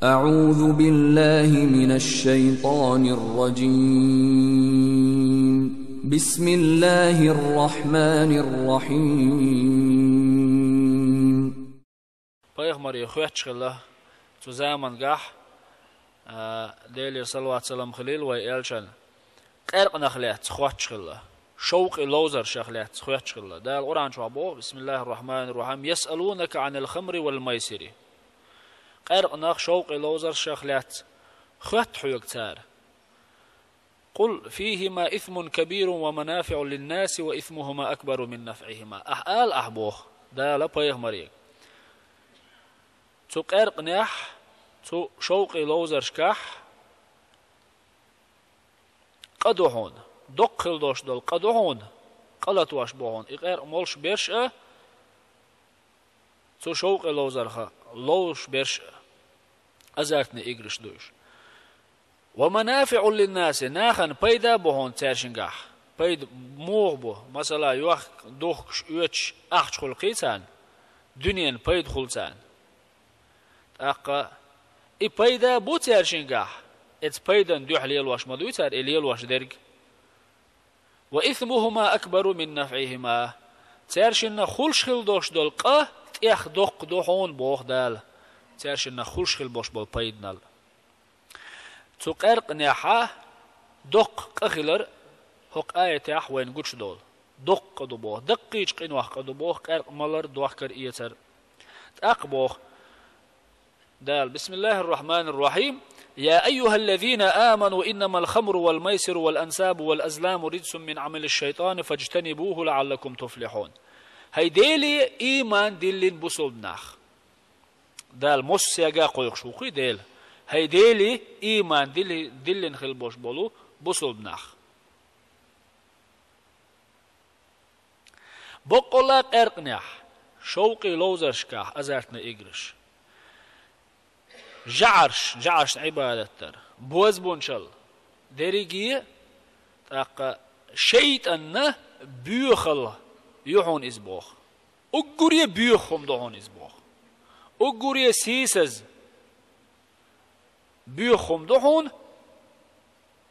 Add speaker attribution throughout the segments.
Speaker 1: أعوذ بالله من الشيطان الرجيم. بسم الله الرحمن الرحيم.
Speaker 2: Paygamberi xöççüllä şu zamangah deli sallallahu selam xilil ve elçan qerqnaqlat xöççüllä şawq ilawzar şaqlat xöççüllä dal Quran şubu Bismillahirrahmanirrahim yes'alunaka anil khamri wal maisiri qerqnaq şawq ilawzar şaqlat xöççüyüktar قل فيهما إثم كبير ومنافع للناس وإثمهما أكبر من نفعهما أحال أحبوه دال Paygamberi تو قرقنح تو شوقي لوزرشكح قدوهون دقل دوش دول قدوهون قلت واش بوهون إقر مولش برشأ تو شوقي لوزرخا لوش برشأ أزارتني إقرش دوش ومنافع للناس ناخن بيدا بوهون تارشنقح بيد موغبو مثلا يوخ دوخش يوتش أخش خلقيتان دنيا بيد خلتان أقا إبايدا بوتير شنقح إتبايدا ندوح ليلواش مدويتر إليلواش درق وإثمهما أكبر من نفعهما تيرشنا خلش خل دوش دول قا تيخ دوق دوحون بوخ دال تيرشنا خلش خل بوش بول بايدنال تقرق نيحا دوق قخلر هق آية تيح وين قوش دول دوق قدو بوخ دقيش قنوح قدو بوخ قرق ملر دوح كر إيتر تأق بوخ دال بسم الله الرحمن الرحيم يا أيها الذين آمنوا إنما الخمر والميسر والأنساب والأزلام رجس من عمل الشيطان فاجتنبوه لعلكم تفلحون هاي ديلي إيمان دلين بسول ناخ دال مس سياقا قويق شوقي ديل هاي ديلي إيمان دلين خلبوش بولو بسول ناخ بقولا قرقناح شوقي لوزرشكاح أزارتنا إقرش جعرش عبادتر بوز بونشل دريجي تاق شيطان بيوخل يحون إزبوخ أقوري بيوخم دهون إزبوخ أقوري سيسز بيوخم دهون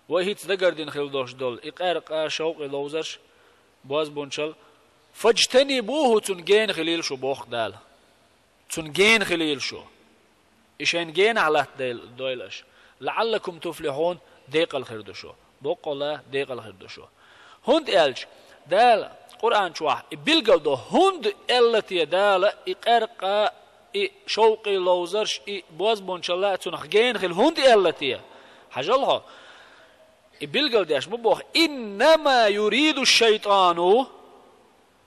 Speaker 2: وهيت دقردين خل دوش دول إقارقا شوق لوزرش بوز بونشل فاجتنبوه تنجين خليل شو بوخ دال تنجين خليل شو إشان جين على دويلش لعلكم تفلحون ديق الخير دشو بقولا ديق الخير دشو هند إلش دال قرآن شوح بيلقل دو هند التي دال إقرقا شوقي لوزرش بوز بونشلا تنخ جين خل هند التي حجلها بيلقل داش مبوخ إنما يريد الشيطان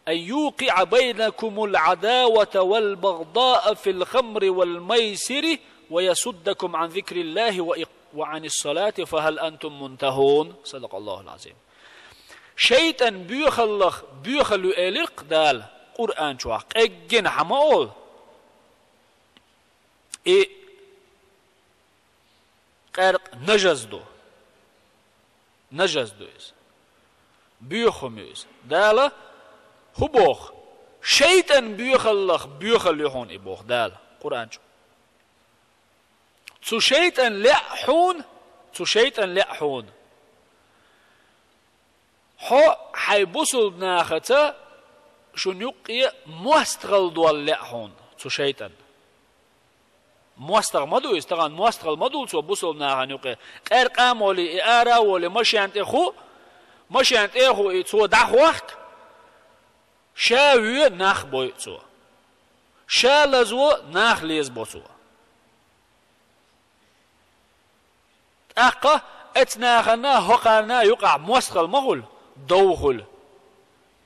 Speaker 2: أن يوقع بينكم العداوة والبغضاء في الخمر والميسر ويصدكم عن ذكر الله وعن الصلاة فهل أنتم منتهون صدق الله العظيم شيطان بيخلو إليق دال قرآن شواق إجن حمول قرق نجز دو بيخم يس دال هبوخ شيطان بيخل يحون إبوخ دال قرآن شو تو شيطان لحون حو حيبوصل بناخته شو نيقي موستغل دول لحون تو شيطان موستغل مدو يستغان موستغل مدو تو بوصل بناخه نيقي قير قام ولي إعارة ولي مشيانت إخو تو دح وقت شاوية ناخ بويتسو شالزو ناخ ليز بوتسو أقا اتناخنا هقانا يقع موسخل مغل دوخل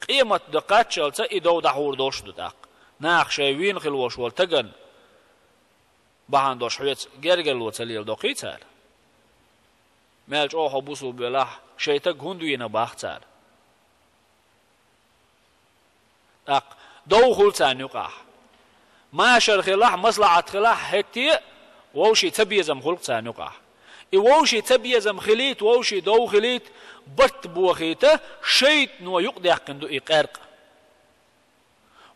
Speaker 2: قيمة دقات شالتا إدو دحور دوش دتاق ناخ شاوين خلوش والتقن بحان دوش حويت جرجل وتليل دوقيتار مالج اوحو بوسو بلاح شيتك هندوين باختار أق دوخل تانيقح ما شرخلاح مصلعة خلاح هكتي ووشي تبيزم خلق تانيقح ووشي تبيزم خليت ووشي دو خليت بط بوخيته شيت نو يقضي حقندو إقارق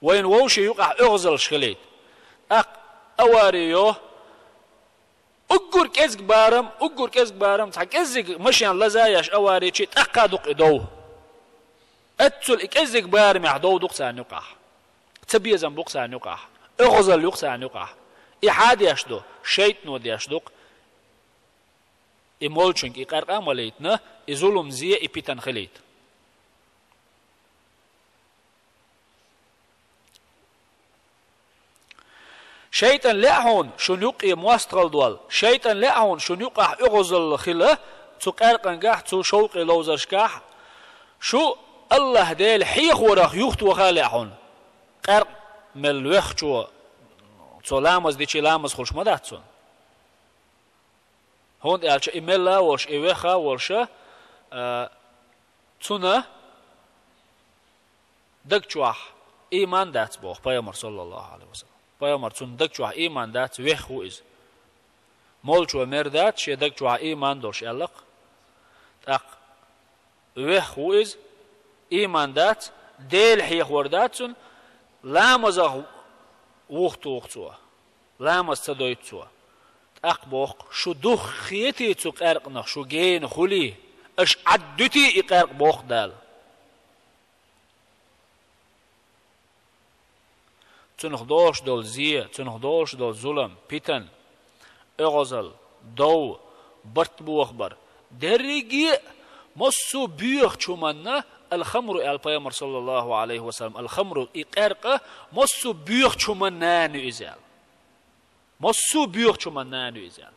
Speaker 2: وين ووشي يقع أغزل شخليت أق أواريو أقر كزق بارم تحك إزق مشيان لزايش أواري شيء تأقادق إدوه أتسل إكزق بارم يحدو دق سان يقع تبيزن بق سان يقع أغزل يق سان يقع إحاد يشدو شيط نود يشدق إمولشنك إقرقا مليتنا إزولم زي إبيتن خليت شيطان لعون شنوق مواستغل دول شيطان لعون شنوق أغزل خلا تقرقن قاح تو شوق لوزرشكاح شو الله ديل حيخ ورخ يخت وخالعون قرق ملوخ شو تو لامز ديشي لامز خلش مداتسون هون قالش إملا ورش إوخا ورشا تونه دكچوح إيمان دات بوخ پیامبر صلى الله عليه وسلم پیامبر تون دكچوح إيمان دات وخو إز مولچو مردات شي دكچوح إيمان دوش ألق تق وخو إز إيمان دات ديل حيخ ورداتون لامزه وقت وقتوا لامز تدويتوا أقبوخ شو دخ خيتي تقرقنا شو جين خلي اش عدتي إقرق بوخ دال تنخدوش دول زيه تنخدوش دول ظلم بيتن اغزل دو برت بوخبر دريجي مصو بيخ چومنا الخمر البيامر صلى الله عليه وسلم الخمر إقرق مصو بيخ چومنا نو إزال مصو بيخ چومنا نو إزال